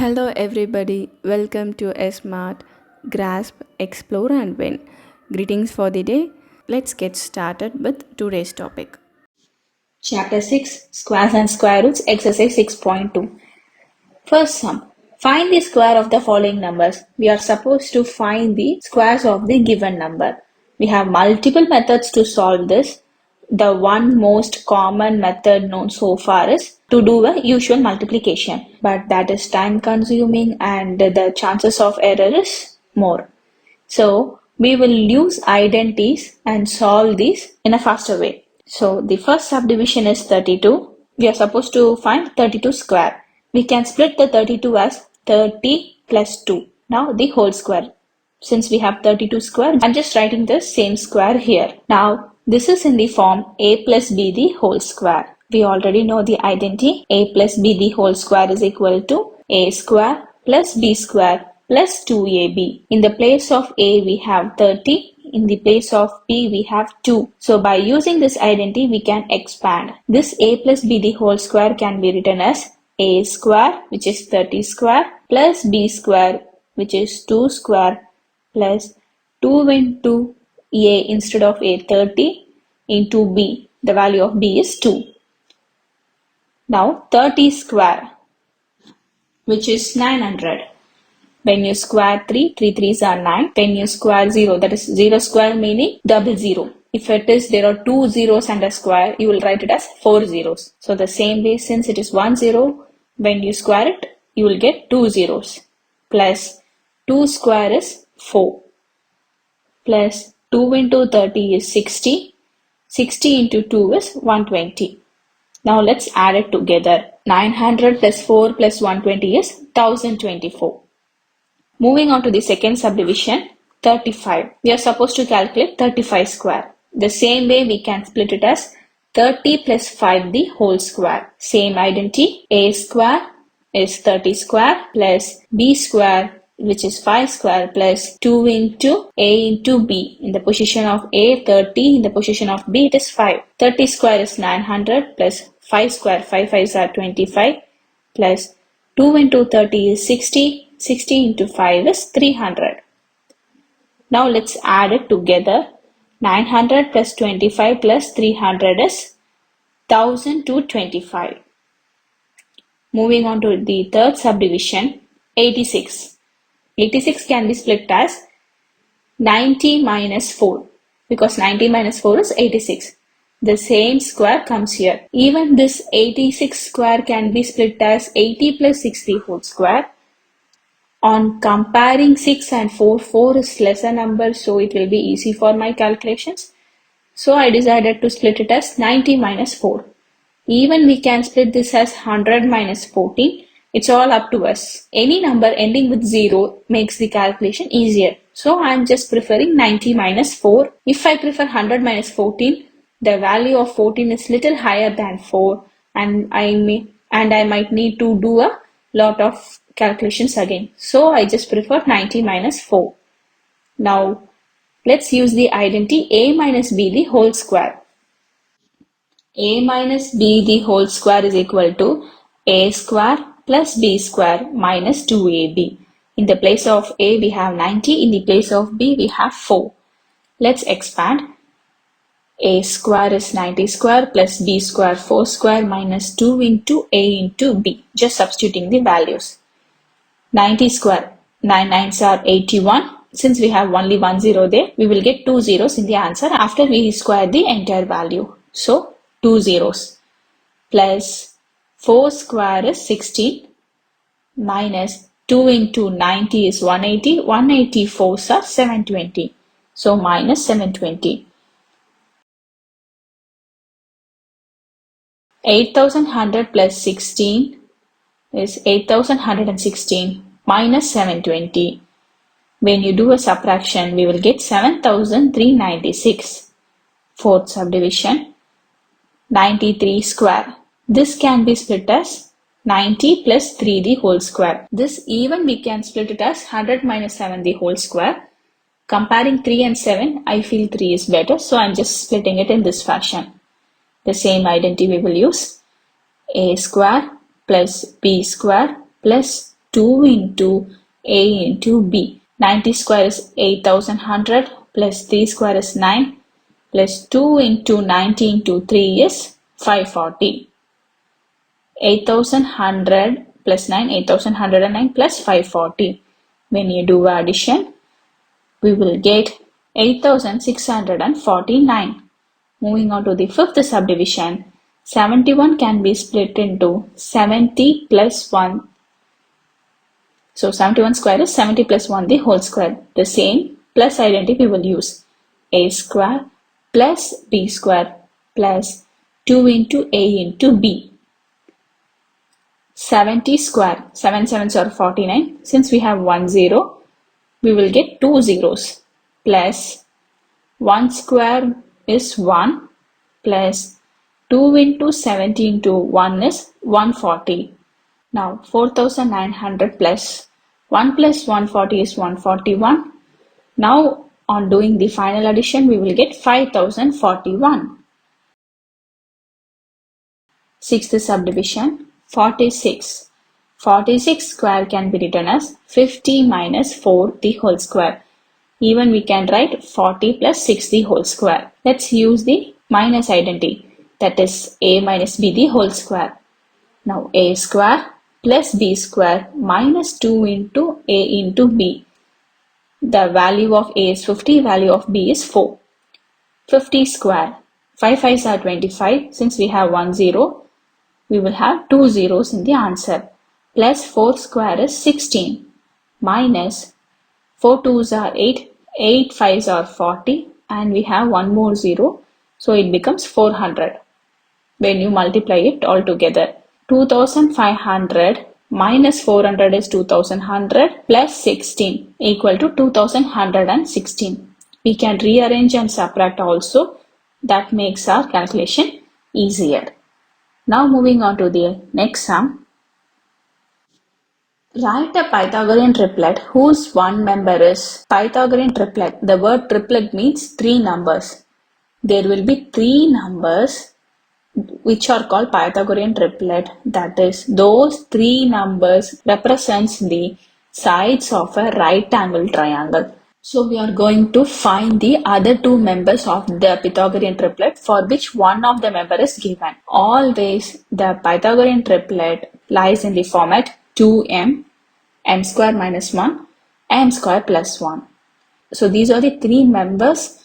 Hello, everybody. Welcome to a smart grasp, explore, and win. Greetings for the day. Let's get started with today's topic. Chapter 6 Squares and Square Roots Exercise 6.2 First sum. Find the square of the following numbers. We are supposed to find the squares of the given number. We have multiple methods to solve this. The one most common method known so far is to do a usual multiplication, but that is time consuming and the chances of error is more. So we will use identities and solve these in a faster way. So the first subdivision is 32. We are supposed to find 32 square. We can split the 32 as 30 plus 2. Now the whole square. Since we have 32 square, I'm just writing the same square here. Now this is in the form a plus b the whole square. We already know the identity. A plus b the whole square is equal to a square plus b square plus 2ab. In the place of a we have 30. In the place of b we have 2. So by using this identity we can expand. This a plus b the whole square can be written as a square, which is 30 square, plus b square, which is 2 square, plus 2 into a instead of a 30 into b. The value of b is 2. Now 30 square, which is 900. When you square 3, 3 threes are 9. When you square 0, that is 0 square meaning double 0. If it is there are 2 zeros and a square, you will write it as 4 zeros. So the same way, since it is 1 0, when you square it, you will get 2 zeros. Plus 2 square is 4. Plus 2 into 30 is 60. 60 into 2 is 120. Now let's add it together. 900 plus 4 plus 120 is 1024. Moving on to the second subdivision, 35. We are supposed to calculate 35 square. The same way we can split it as 30 plus 5 the whole square. Same identity. A square is 30 square plus b square, which is 5 square, plus 2 into a into b. In the position of a, 30. In the position of b, it is 5. 30 square is 900 plus 5 square. 5 5s are 25 plus 2 into 30 is 60. 60 into 5 is 300. Now let's add it together. 900 plus 25 plus 300 is 1225. Moving on to the third subdivision, 86. 86 can be split as 90 minus 4, because 90 minus 4 is 86. The same square comes here. Even this 86 square can be split as 80 plus 60 whole square. On comparing 6 and 4, 4 is lesser number, so it will be easy for my calculations. So I decided to split it as 90 minus 4. Even we can split this as 100 minus 14. It's all up to us. Any number ending with 0 makes the calculation easier. So I'm just preferring 90 minus 4. If I prefer 100 minus 14, the value of 14 is little higher than 4, and I might need to do a lot of calculations again. So I just prefer 90 minus 4. Now let's use the identity a minus b the whole square. A minus b the whole square is equal to a square plus b square minus 2ab. In the place of a we have 90, in the place of b we have 4. Let's expand. A square is 90 square plus b square 4 square minus 2 into a into b. Just substituting the values. 90 square, 9 9s are 81. Since we have only 1 0 there, we will get 2 zeros in the answer after we square the entire value. So 2 zeros. Plus 4 square is 16 minus 2 into 90 is 180. 184s are 720. So minus 720. 8100 plus 16 is 8116 minus 720. When you do a subtraction, we will get 7396. Fourth subdivision, 93 square. This can be split as 90 plus 3 the whole square. This even we can split it as 100 minus 7 the whole square. Comparing 3 and 7, I feel 3 is better, so I'm just splitting it in this fashion. The same identity we will use. A square plus b square plus 2 into A into B. 90 square is 8100 plus 3 square is 9 plus 2 into 90 into 3 is 540. 8100 plus 9, 8109 plus 540. When you do addition, we will get 8649. Moving on to the fifth subdivision, 71 can be split into 70 plus 1. So 71 square is 70 plus 1 the whole square. The same plus identity we will use. A square plus B square plus 2 into A into B. 70 square, 7 sevens are 49. Since we have 1 0, we will get 2 zeros plus 1 square is 1 plus 2 into 70 into 1 is 140. Now 4900 plus 1 plus 140 is 141. Now on doing the final addition, we will get 5041. Sixth subdivision, 46. 46 square can be written as 50 minus 4 the whole square. Even we can write 40 plus 6 the whole square. Let's use the minus identity, that is A minus B the whole square. Now A square plus B square minus 2 into A into B. The value of A is 50, value of B is 4. 50 square, 5 5s are 25. Since we have 1 0, we will have 2 zeros in the answer. Plus 4 square is 16 minus 4 2s are 8, 8 5s are 40, and we have one more 0, so it becomes 400 when you multiply it all together. 2500 minus 400 is 2100 plus 16 equal to 2116. We can rearrange and subtract also. That makes our calculation easier. Now moving on to the next sum. Write a Pythagorean triplet whose one member is Pythagorean triplet. The word triplet means three numbers. There will be three numbers which are called Pythagorean triplet. That is, those three numbers represents the sides of a right angle triangle. So we are going to find the other two members of the Pythagorean triplet for which one of the member is given. Always the Pythagorean triplet lies in the format 2m, m square minus 1, m square plus 1. So these are the three members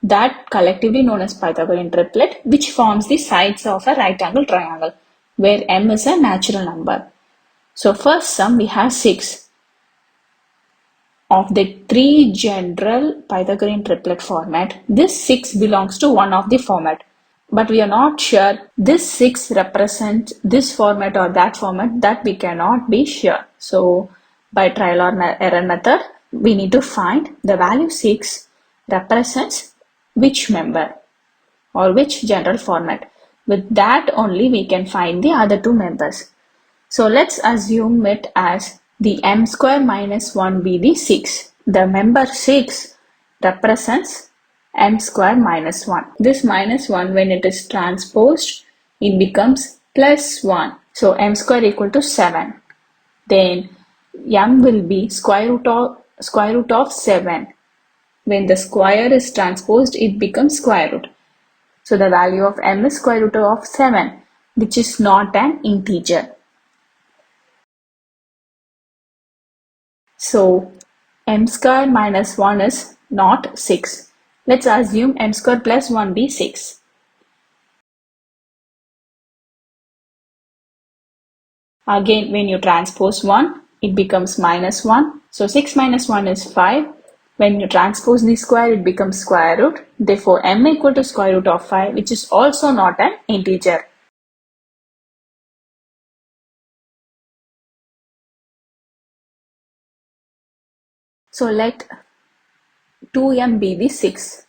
that collectively known as Pythagorean triplet, which forms the sides of a right angle triangle where m is a natural number. So first sum we have 6. Of the three general Pythagorean triplet format, this 6 belongs to one of the format. But we are not sure this 6 represents this format or that format, that we cannot be sure. So by trial or error method, we need to find the value 6 represents which member or which general format. With that only we can find the other two members. So let's assume it as the m square minus 1 be the 6. The member 6 represents m square minus 1. This minus 1, when it is transposed, it becomes plus 1. So m square equal to 7. Then m will be square root of 7. When the square is transposed, it becomes square root. So the value of m is square root of 7, which is not an integer. So m square minus 1 is not 6. Let's assume m square plus 1 be 6. Again, when you transpose 1, it becomes minus 1. So 6 minus 1 is 5. When you transpose the square, it becomes square root. Therefore, m equal to square root of 5, which is also not an integer. So let 2m be the 6.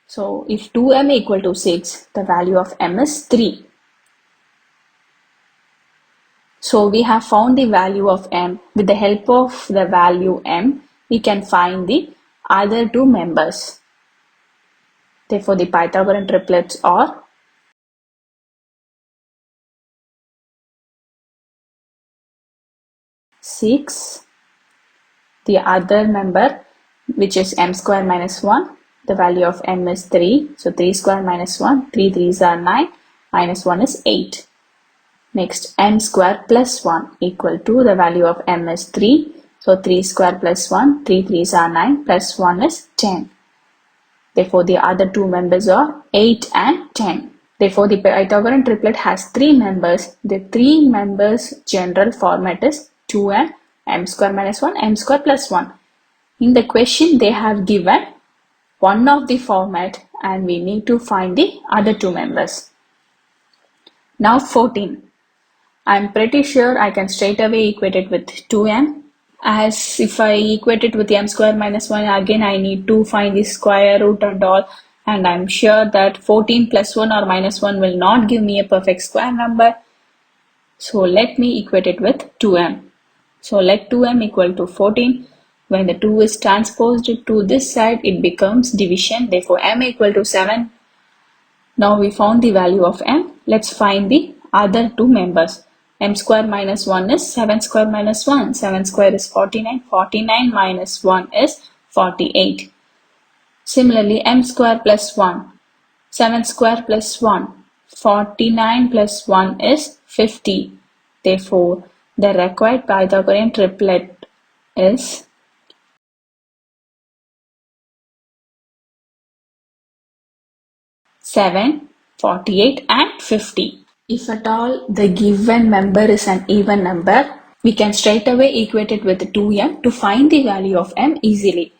So if 2m equal to 6, the value of m is 3. So we have found the value of m. With the help of the value m, we can find the other two members. Therefore, the Pythagorean triplets are 6. The other member, which is m square minus 1, the value of m is 3. So 3 square minus 1, 3 3s are 9, minus 1 is 8. Next, m square plus 1 equal to the value of m is 3. So 3 square plus 1, 3 3s are 9, plus 1 is 10. Therefore, the other two members are 8 and 10. Therefore, the Pythagorean triplet has 3 members. The 3 members general format is 2m, m square minus 1, m square plus 1. In the question, they have given one of the format and we need to find the other two members. Now 14. I'm pretty sure I can straight away equate it with 2m. As if I equate it with m square minus 1, again I need to find the square root and all, and I'm sure that 14 plus 1 or minus 1 will not give me a perfect square number. So let me equate it with 2m. So let 2m equal to 14. When the 2 is transposed to this side, it becomes division. Therefore, m equal to 7. Now we found the value of m. Let's find the other two members. M square minus 1 is 7 square minus 1. 7 square is 49. 49 minus 1 is 48. Similarly, m square plus 1. 7 square plus 1. 49 plus 1 is 50. Therefore, the required Pythagorean triplet is 7, 48 and 50. If at all the given member is an even number, we can straight away equate it with 2m to find the value of m easily.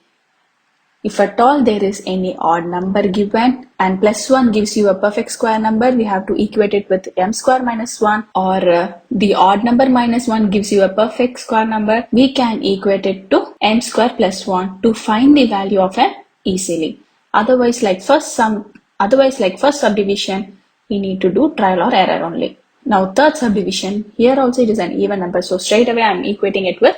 If at all there is any odd number given and plus 1 gives you a perfect square number, we have to equate it with m square minus 1, or the odd number minus 1 gives you a perfect square number, we can equate it to m square plus 1 to find the value of m easily. Otherwise, like first subdivision, we need to do trial or error only. Now third subdivision, here also it is an even number, so straight away I am equating it with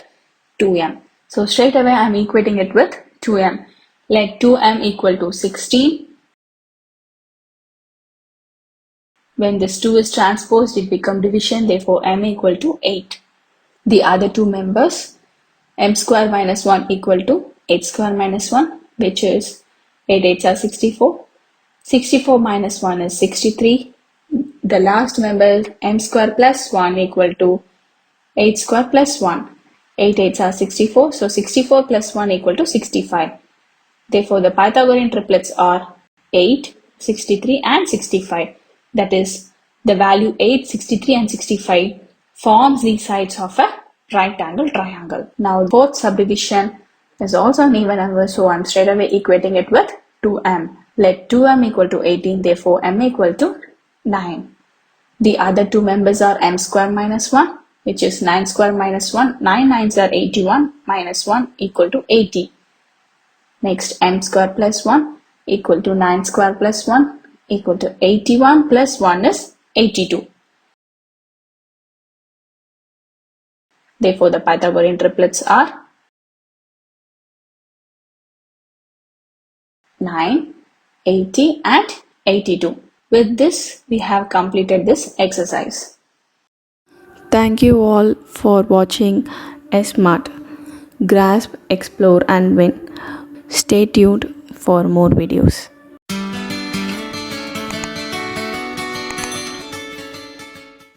2m. So straight away I am equating it with 2m. Let 2m equal to 16. When this 2 is transposed, it becomes division, therefore m equal to 8. The other two members, m square minus 1 equal to 8 square minus 1, which is 8 8s are 64. 64 minus 1 is 63. The last member, m square plus 1 equal to 8 square plus 1. 8 8s are 64, so 64 plus 1 equal to 65. Therefore, the Pythagorean triplets are 8, 63 and 65. That is, the value 8, 63 and 65 forms the sides of a right angle triangle. Now, fourth subdivision is also an even number, so I'm straight away equating it with 2m. Let 2m equal to 18, therefore m equal to 9. The other two members are m square minus 1, which is 9 square minus 1. 9 9s are 81, minus 1 equal to 80. Next, m square plus 1 equal to 9 square plus 1 equal to 81 plus 1 is 82. Therefore, the Pythagorean triplets are 9, 80 and 82. With this, we have completed this exercise. Thank you all for watching SMART. Grasp, explore and win. Stay tuned for more videos.